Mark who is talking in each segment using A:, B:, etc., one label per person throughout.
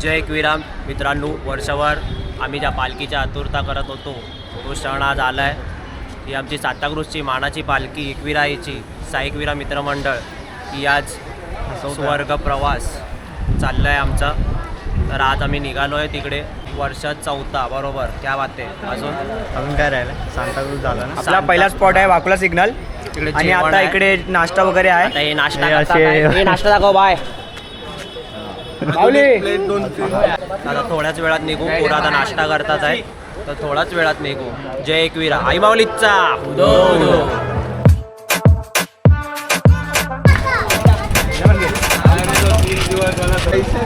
A: जय एकविरा मित्रांनो, वर्षभर आम्ही ज्या पालखीच्या आतुरता करत होतो तो क्षण आज आला आहे. ही आमची सांताक्रूजची मानाची पालखी एकविराईची साई एकविरा मित्रमंडळ ही आज स्वर्ग प्रवास चालला आहे आमचा. तर आज आम्ही निघालो आहे तिकडे. वर्षात 4था बरोबर. क्या बात आहे. अजून काय राहिलं? सांताक्रूज झालं ना.
B: आपला पहिला स्पॉट आहे वाकुला सिग्नल
A: तिकडे
B: आणि आता इकडे नाश्ता वगैरे आहे.
A: हे नाश्ता दाखव बाय. आता थोड्याच वेळात निघू. पोरं आता नाश्ता करतात आहे तर थोड्याच वेळात निघू. जय एकविरा. आई माऊलीचा उदो उदो.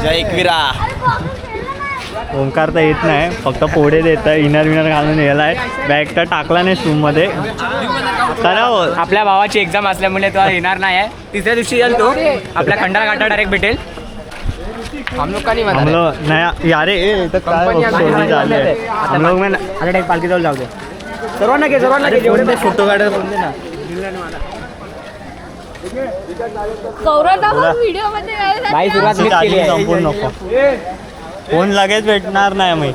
A: जय एकविरा.
C: ओंकार तर येत नाही, फक्त पोडे देत आहे. इनर विनर घालून यायला आहे. बॅग तर टाकला नाही शूमध्ये. तर
B: आपल्या भावाची एक्झाम असल्यामुळे तो येणार नाही आहे. तिसऱ्या दिवशी येईल तो. आपल्या खंडाळा घाटा डायरेक्ट भेटेल. हम लोग का नहीं
C: हम लोग नाही यारे तर काय बघतो झाले. हम लोग में
B: आता डायरेक्ट पालखी जाऊ जाऊ दे. सर्वांना घे जेवढे फोटो काढायला फोन दे ना.
D: व्हिडिओ मध्ये
B: बाई सुरुवात मीच केली आहे.
C: संपूर्ण नको. फोन लगेच भेटणार नाही मी.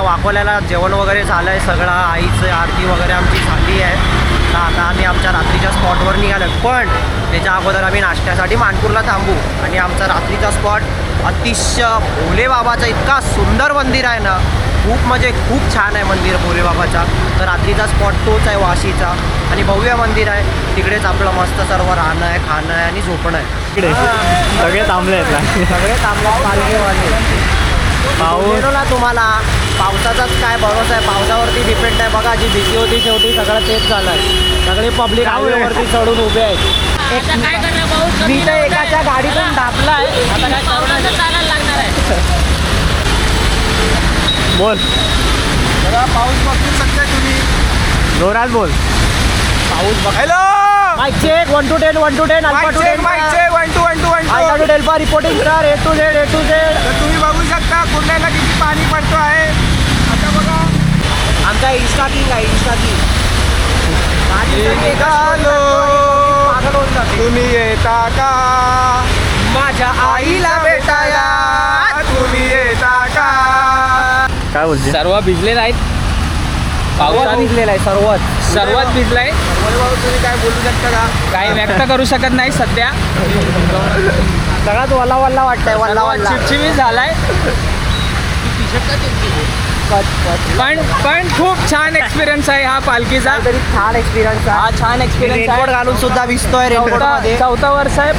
A: वाकोल्याला जेवण वगैरे झालं आहे सगळं. आईचं आरती वगैरे आमची झाली आहे. तर आता आम्ही आमच्या रात्रीच्या स्पॉटवर निघालो. पण त्याच्या अगोदर आम्ही नाश्त्यासाठी मानपूरला थांबू. आणि आमचा रात्रीचा स्पॉट अतिशय भोले बाबाचं इतका सुंदर मंदिर आहे ना. खूप म्हणजे खूप छान आहे मंदिर भोले बाबाचा. तर रात्रीचा स्पॉट तोच आहे वाशीचा. आणि भव्य मंदिर आहे. तिकडेच आपलं मस्त सर्व राहणं आहे, खाणं आहे आणि झोपणं आहे.
C: इकडे सगळे थांबले आहेत.
A: सगळे थांबले पालखीवाले. पाऊस ना तुम्हाला पावसाचाच काय भरोसा आहे. पावसावरती डिपेंड आहे. बघा जी भीती होती शेवटी सगळं तेच झालं आहे. सगळे पब्लिक हायवेवरती चढून उभे आहेत. मी तर एकाच्या गाडीतून दाबला आहे. आता काय चालायला लागणार आहे.
C: बोल.
B: पाऊस बघू शकता तुम्ही.
C: जोरात बोल.
A: पाऊस बघ.
B: Hello
A: mike check 1 to 10 1 to 10 alpha to 10 alpha to delta reporting star A to Z A to Z.
B: तुम्ही बघू शकता कुंड्याला किती पाणी पडतो आहे. आता बघा
A: आमचा इंस्टा किंग आहे. इंस्टा किंग
B: तुम्ही येता का
A: माझ्या
B: आईला भेटाया. तुम्ही येता का.
C: काय बोलते?
B: सर्व भिजलेले आहेत.
A: पाऊस भिजलेला आहे
B: सर्वात भिजलाय. तुम्ही काय बोलू शकता का? काही व्यक्त करू शकत नाही सध्या.
A: सगळ्यात वल्ला वल्ला वाटतंय. वल्ला वल्ला
B: चिडचिडी झालाय. पण खूप छान एक्सपिरियन्स आहे हा पालखीचा.
A: तरी छान एक्सपिरियन्स आहे.
B: हा छान एक्सपिरियन्स
A: रेनकोट
B: आहे.
A: घालून सुद्धा भिजतोय. रेनकोट मध्ये
B: 4था वर्ष आहे.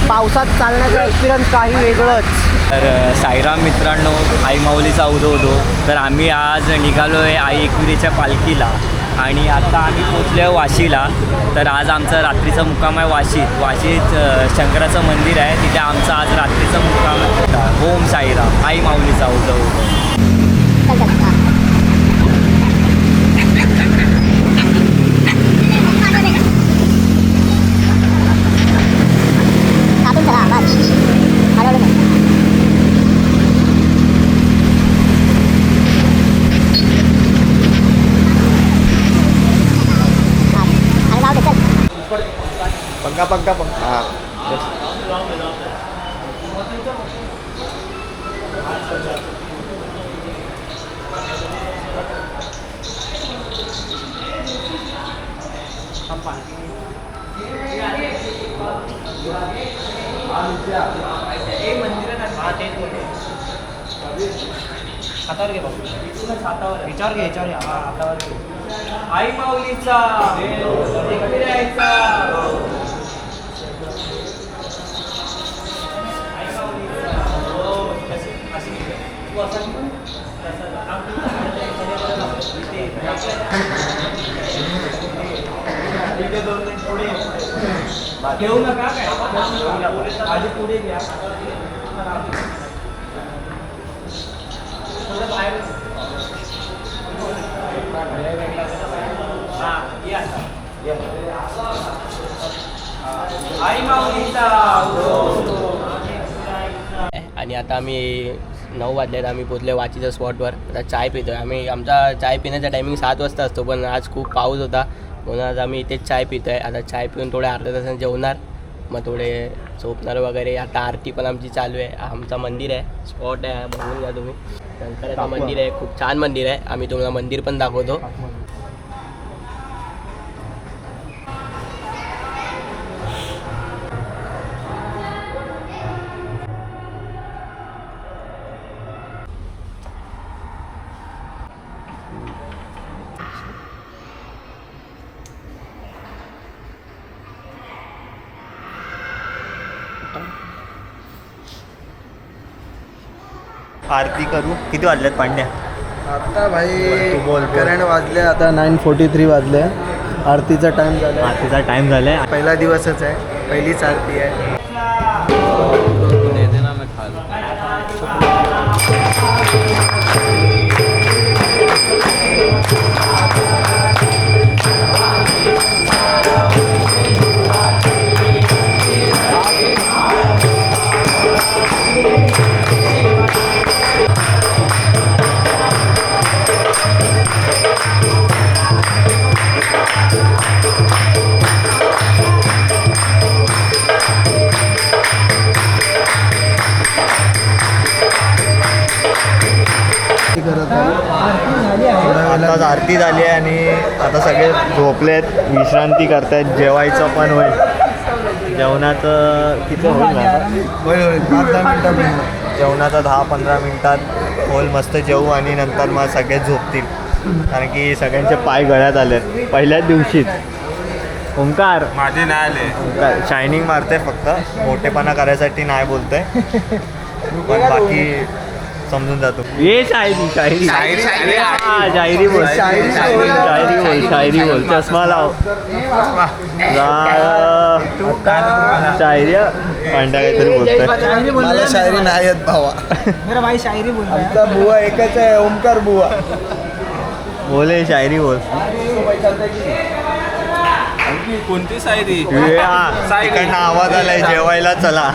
A: पावसात चालण्याचा एक्सपिरियन्स काही वेगळंच.
C: तर साईराम मित्रांनो, आई माऊलीचा उदो उदो. तर आम्ही आज निघालो आहे आई एकविरीच्या पालखीला. आणि आता आम्ही पोचलो वाशीला. तर आज आमचा रात्रीचा मुक्काम आहे वाशीत शंकराचं मंदिर आहे. तिथे आमचा आज रात्रीचा मुक्काम होता. ओम साईराम. आई माऊलीचा उदो उदो.
B: पंखा हां.
A: हातावर घे बाबू ह्याच्यावर घे हातावर घे.
C: आई माऊलीचा इकडे यायचा. आई माऊलीचा. हो, अशी तू असं म्हण. इथे 2 मिनिट पुढे घेऊ नका काय आधी पुढे घ्या. आई माऊलीचा.
A: आणि आता आम्ही 9 वाजल्यात, आम्ही पोचले वाचीच्या स्पॉटवर. आता चाय पितो आहे आम्ही. आमचा चाय पिण्याचा टायमिंग 7 वाजता असतो, पण आज खूप पाऊस होता म्हणून आज आम्ही इथेच चाय पितो आहे. आता चाय पिऊन थोडे अर्ध्या तासाने जेवणार, मग थोडे झोपणार वगैरे. आता आरती पण आमची चालू आहे. आमचं मंदिर आहे, स्पॉट आहे, बघून घ्या तुम्ही. शंकराचं मंदिर आहे, खूप छान मंदिर आहे. आम्ही तुम्हाला मंदिर पण दाखवतो.
C: आरती करू. किती वाजल्यात पांड्या?
D: आता भाई करंट वाजले, आता 9:43 वाजले. आरतीचा टाइम झाला.
C: आरतीचा टाइम झालाय.
D: पहिला दिवसच आहे, पहिलीच आरती आहे.
C: आताच आरती झाली आहे आणि आता सगळे झोपलेत, विश्रांती करतायत. जेवायचं पण होईल. जेवणाचं किती होईल ना?
D: होय 5-10 मिनिटं.
C: जेवणाचा 10-15 मिनिटात होईल. मस्त जेवू आणि नंतर मग सगळे झोपतील, कारण की सगळ्यांचे पाय गळ्यात आलेत पहिल्याच दिवशीच. ओंकार
E: माझे नाही आले.
C: ओंकार शायनिंग मारते, फक्त मोठेपणा करायसाठी नाही बोलतोय, पण बाकी समजून जातो. ये शायरी शायरी शायरी बोल, शायरी बोल. चष्मा लाव. शायरी पांड्या काहीतरी बोलतोय.
D: मला शायरी नाही येत भावा. आमचा बुवा एकच आहे, ओमकार बुवा.
C: बोले शायरी बोल.
E: कोणती शायरी?
C: इकडनं आवाज आलाय, जेवायला चला.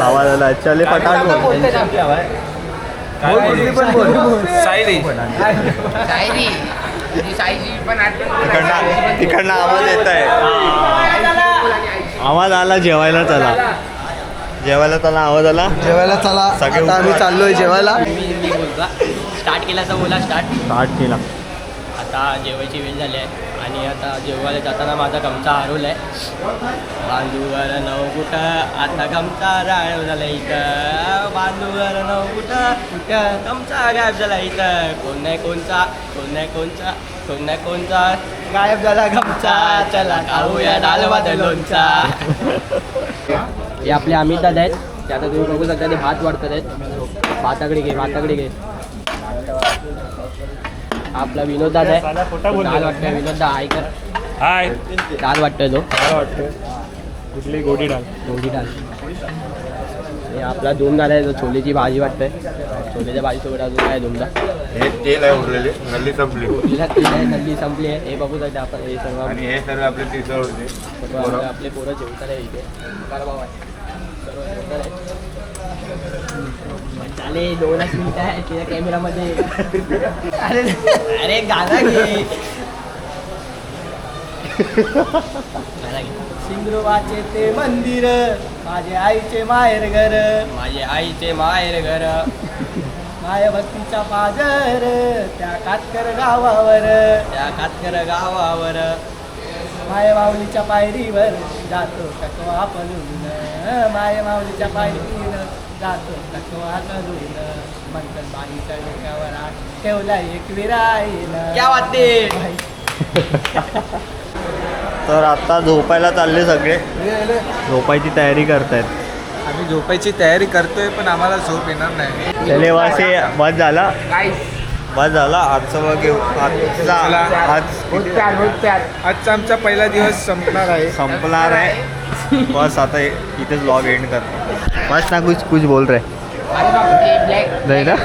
C: आवाज आला, चले पटाट बोल.
E: पण बोल शायरी.
C: तिकडनं आवाज येत आहे. आवाज आला, जेवायला चला. जेवायला चला, आवाज आला,
D: जेवायला चला.
C: सगळे
D: आता आम्ही चाललोय जेवायला.
A: मी बोलता स्टार्ट केला तर बोला
C: स्टार्ट केला.
A: आता जेवायची वेळ झाली आहे आणि आता जेवायला जाताना माझा गमचा हरवला आहे. बांधूवर नऊ कुठं आता गमचा राळ झाला इथं. बांधूवर नऊ कुठं गमचा गायब झाला इथं. कोण नाही कोणचा गायब झाला गमचा. चला खाऊया डाल लोणचा. हे आपले अमित दादा आहेत, ते आता तुम्ही बघू शकता ते भात वाढतात आहेत. भाताकडे घे. आपला विनोद दादा आहे, दाल वाटतोय. विनोद दा हाय कर.
E: हाय.
A: दाल वाटतोय तो.
E: कुठली? गोडी डाल.
A: हे आपला धूम दादा आहे, तो छोलेची भाजी वाटतोय. छोलेच्या भाजीसोबत अजून काय धुमदा.
E: हे तेल आहे उरलेले, नल्ली संपली.
A: नल्ली संपली आहे. हे बघू शकता आपण. हे सर्व
E: आणि हे सर्व आपले तिसर होते.
A: आपले पोरं जेवतात आहे इथे. भाऊ आहे, सर्व जेवतात आहे. चाले 2 मिनिटं आहे त्या कॅमेरामध्ये. अरे गाणं घे. सिंधुवाचे ते मंदिर, माझे आईचे माहेर घर. माय भक्तीचा पाजर त्या कातकर गावावर.
B: माय माऊलीच्या पायरीवर जातो टकवा पलून, माय माऊलीच्या पायरीवर जातो टकवा करून, मंथन बाईच्या डोक्यावर हात ठेवला एक विराईनं. क्या वाटते?
A: तर आता झोपायला चालले सगळे, झोपायची तयारी करतायत.
D: आम्ही झोपायची तयारी करतोय पण आम्हाला झोप येणार नाही.
A: चले वासे बस झाला, बस झाला आजचं बघ.
D: आजचा आमचा पहिला दिवस संपणार आहे.
A: संपणार आहे. बस आता इथेच ब्लॉग एंड करतो. बस ना कुछ बोल रहे नाही ना.